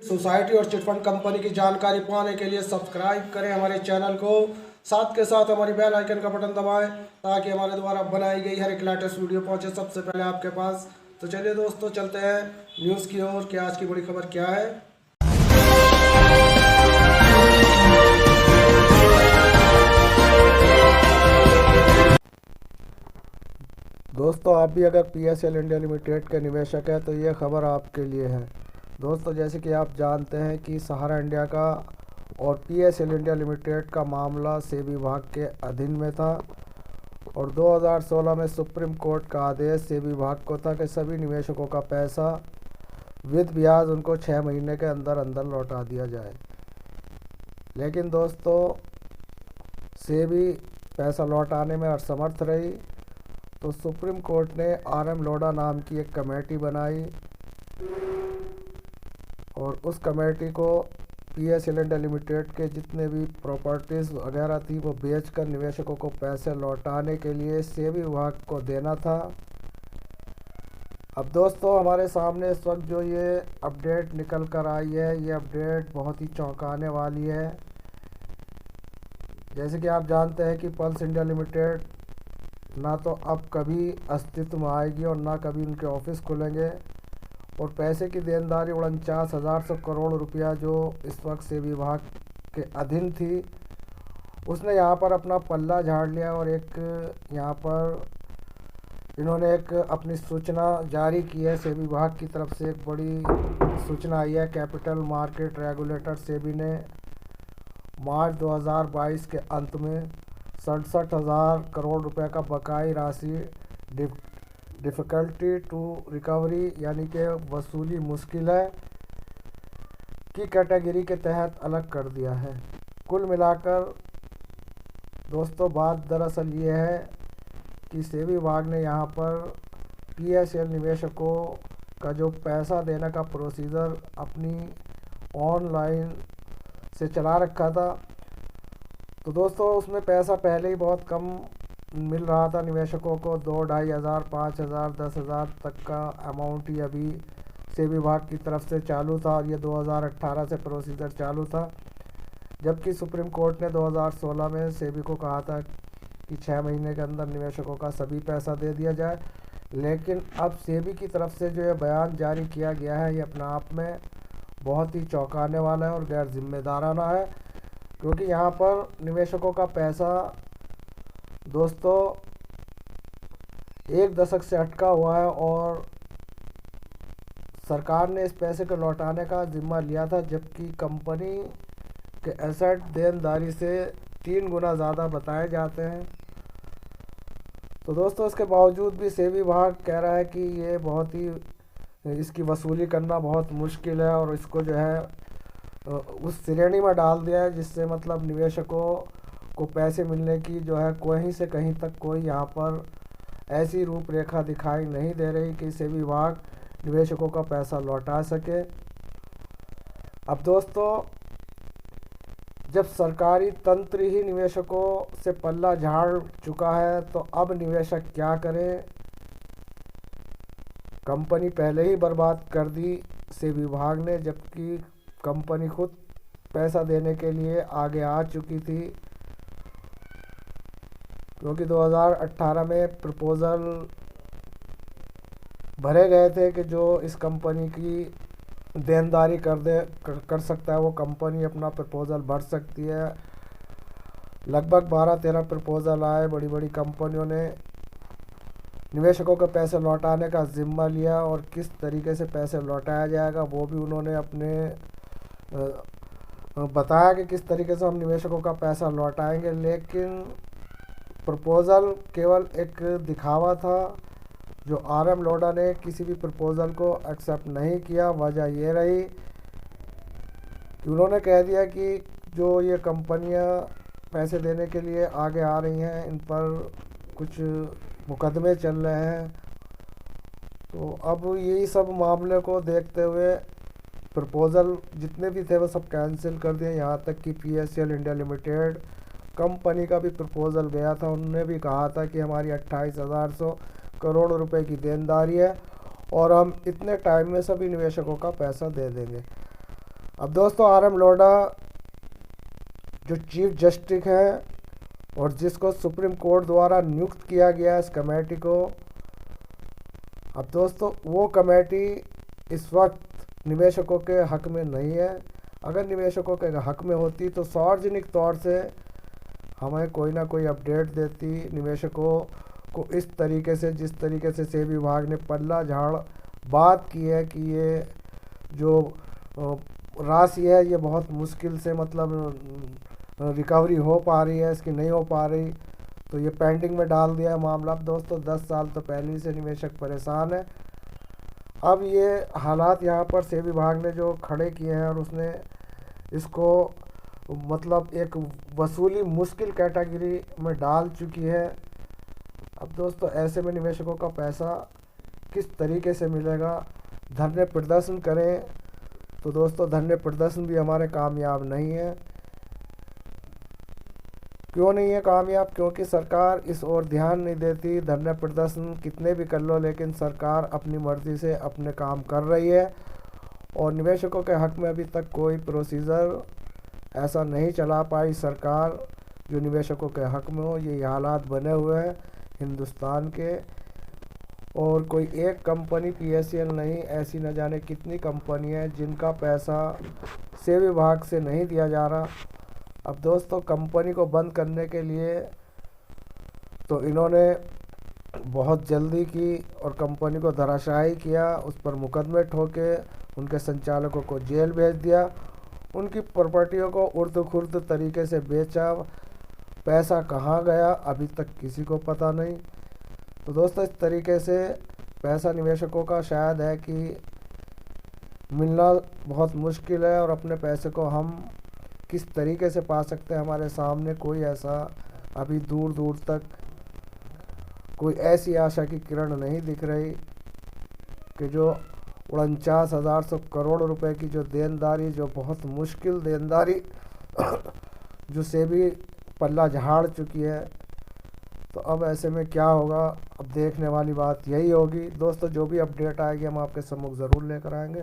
Society और chit fund company की जानकारी पाने के लिए सब्सक्राइब करें हमारे चैनल को। साथ के साथ हमारी बेल आइकन का बटन दबाएं ताकि हमारे द्वारा बनाई गई हर एक लेटेस्ट वीडियो पहुंचे सबसे पहले आपके पास। तो चलिए दोस्तों, चलते हैं न्यूज़ की ओर कि आज की बड़ी खबर क्या है। दोस्तों, आप भी अगर PSL इंडिया लिमिटेड के निवेशक हैं तो ये खबर आपके लिए है। दोस्तों, जैसे कि आप जानते हैं कि सहारा इंडिया का और PSL इंडिया लिमिटेड का मामला सेबी विभाग के अधीन में था और 2016 में सुप्रीम कोर्ट का आदेश सेबी विभाग को था कि सभी निवेशकों का पैसा विद ब्याज उनको 6 महीने के अंदर अंदर लौटा दिया जाए। लेकिन दोस्तों, सेबी पैसा लौटाने में असमर्थ रही तो सुप्रीम कोर्ट ने RM लोढ़ा नाम की एक कमेटी बनाई और उस कमेटी को PSL इंडिया लिमिटेड के जितने भी प्रॉपर्टीज़ वगैरह थी वो बेचकर निवेशकों को पैसे लौटाने के लिए सेबी विभाग को देना था। अब दोस्तों, हमारे सामने इस वक्त जो ये अपडेट निकल कर आई है, ये अपडेट बहुत ही चौंकाने वाली है। जैसे कि आप जानते हैं कि पल्स इंडिया लिमिटेड ना तो अब कभी अस्तित्व में आएगी और ना कभी उनके ऑफिस खुलेंगे और पैसे की देनदारी 49,000 करोड़ रुपया जो इस वक्त सेबी विभाग के अधीन थी, उसने यहाँ पर अपना पल्ला झाड़ लिया और एक यहाँ पर इन्होंने एक अपनी सूचना जारी की है। सेबी विभाग की तरफ से एक बड़ी सूचना आई है। कैपिटल मार्केट रेगुलेटर सेबी ने मार्च 2022 के अंत में 67,000 करोड़ रुपए का बकाई राशि डिफ़िकल्टी टू रिकवरी यानी कि वसूली मुश्किल है की कैटेगरी के तहत अलग कर दिया है। कुल मिलाकर दोस्तों, बात दरअसल ये है कि सेबी विभाग ने यहाँ पर PSL निवेशकों का जो पैसा देने का प्रोसीजर अपनी ऑनलाइन से चला रखा था। तो दोस्तों, उसमें पैसा पहले ही बहुत कम मिल रहा था निवेशकों को। 2-2.5 हज़ार, 5,000, 10,000 तक का अमाउंट ही अभी सेबी विभाग की तरफ से चालू था और ये 2018 से प्रोसीजर चालू था, जबकि सुप्रीम कोर्ट ने 2016 में सेबी को कहा था कि 6 महीने के अंदर निवेशकों का सभी पैसा दे दिया जाए। लेकिन अब सेबी की तरफ से जो ये बयान जारी किया गया है, ये अपने आप में बहुत ही चौंकाने वाला है और गैर जिम्मेदाराना है, क्योंकि यहाँ पर निवेशकों का पैसा दोस्तों 1 दशक से अटका हुआ है और सरकार ने इस पैसे को लौटाने का जिम्मा लिया था, जबकि कंपनी के एसेट देनदारी से 3 गुना ज़्यादा बताए जाते हैं। तो दोस्तों, इसके बावजूद भी सेबी विभाग कह रहा है कि ये बहुत ही इसकी वसूली करना बहुत मुश्किल है और इसको जो है उस श्रेणी में डाल दिया है जिससे मतलब निवेशकों को पैसे मिलने की जो है कहीं से कहीं तक कोई यहाँ पर ऐसी रूपरेखा दिखाई नहीं दे रही कि सेबी विभाग निवेशकों का पैसा लौटा सके। अब दोस्तों, जब सरकारी तंत्र ही निवेशकों से पल्ला झाड़ चुका है तो अब निवेशक क्या करें। कंपनी पहले ही बर्बाद कर दी सेबी विभाग ने, जबकि कंपनी खुद पैसा देने के लिए आगे आ चुकी थी, क्योंकि 2018 में प्रपोज़ल भरे गए थे कि जो इस कंपनी की देनदारी कर सकता है वो कंपनी अपना प्रपोज़ल भर सकती है। लगभग 12-13 प्रपोज़ल आए। बड़ी बड़ी कंपनियों ने निवेशकों के पैसे लौटाने का जिम्मा लिया और किस तरीके से पैसे लौटाया जाएगा वो भी उन्होंने अपने बताया कि किस तरीके से हम निवेशकों का पैसा लौटाएंगे। लेकिन प्रपोज़ल केवल एक दिखावा था। जो RM लोढ़ा ने किसी भी प्रपोज़ल को एक्सेप्ट नहीं किया। वजह ये रही कि उन्होंने कह दिया कि जो ये कंपनियां पैसे देने के लिए आगे आ रही हैं, इन पर कुछ मुकदमे चल रहे हैं। तो अब यही सब मामले को देखते हुए प्रपोज़ल जितने भी थे वो सब कैंसिल कर दिए। यहाँ तक कि PSL इंडिया लिमिटेड कंपनी का भी प्रपोज़ल गया था। उन्होंने भी कहा था कि हमारी 28,100 करोड़ रुपए की देनदारी है और हम इतने टाइम में सभी निवेशकों का पैसा दे देंगे। अब दोस्तों RM लोढ़ा जो चीफ जस्टिस हैं और जिसको सुप्रीम कोर्ट द्वारा नियुक्त किया गया इस कमेटी को, अब दोस्तों वो कमेटी इस वक्त निवेशकों के हक में नहीं है। अगर निवेशकों के हक में होती तो सार्वजनिक तौर से हमें कोई ना कोई अपडेट देती। निवेशकों को इस तरीके से, जिस तरीके से सेबी विभाग ने पल्ला झाड़ बात की है कि ये जो राशि है ये बहुत मुश्किल से मतलब रिकवरी हो पा रही है, इसकी नहीं हो पा रही, तो ये पेंडिंग में डाल दिया है मामला। अब दोस्तों 10 साल तो पहले से निवेशक परेशान है। अब ये हालात यहाँ पर सेबी विभाग ने जो खड़े किए हैं और उसने इसको मतलब एक वसूली मुश्किल कैटेगरी में डाल चुकी है। अब दोस्तों ऐसे में निवेशकों का पैसा किस तरीके से मिलेगा? धरने प्रदर्शन करें तो दोस्तों धरने प्रदर्शन भी हमारे कामयाब नहीं है। क्यों नहीं है कामयाब? क्योंकि सरकार इस ओर ध्यान नहीं देती। धरने प्रदर्शन कितने भी कर लो, लेकिन सरकार अपनी मर्जी से अपने काम कर रही है और निवेशकों के हक में अभी तक कोई प्रोसीजर ऐसा नहीं चला पाई सरकार जो निवेशकों के हक में हो। ये हालात बने हुए हैं हिंदुस्तान के, और कोई एक कंपनी PSEL नहीं, ऐसी न जाने कितनी कंपनी है जिनका पैसा सेबी विभाग से नहीं दिया जा रहा। अब दोस्तों कंपनी को बंद करने के लिए तो इन्होंने बहुत जल्दी की और कंपनी को धराशायी किया, उस पर मुकदमे ठोके, उनके संचालकों को जेल भेज दिया, उनकी प्रॉपर्टियों को उर्द खुर्द तरीके से बेचा। पैसा कहाँ गया अभी तक किसी को पता नहीं। तो दोस्तों इस तरीके से पैसा निवेशकों का शायद है कि मिलना बहुत मुश्किल है, और अपने पैसे को हम किस तरीके से पा सकते हैं, हमारे सामने कोई ऐसा अभी दूर दूर तक कोई ऐसी आशा की किरण नहीं दिख रही कि जो 49,000 करोड़ रुपए की जो देनदारी, जो बहुत मुश्किल देनदारी जो सेबी पल्ला झाड़ चुकी है, तो अब ऐसे में क्या होगा? अब देखने वाली बात यही होगी। दोस्तों जो भी अपडेट आएगी हम आपके सम्मुख ज़रूर लेकर आएंगे।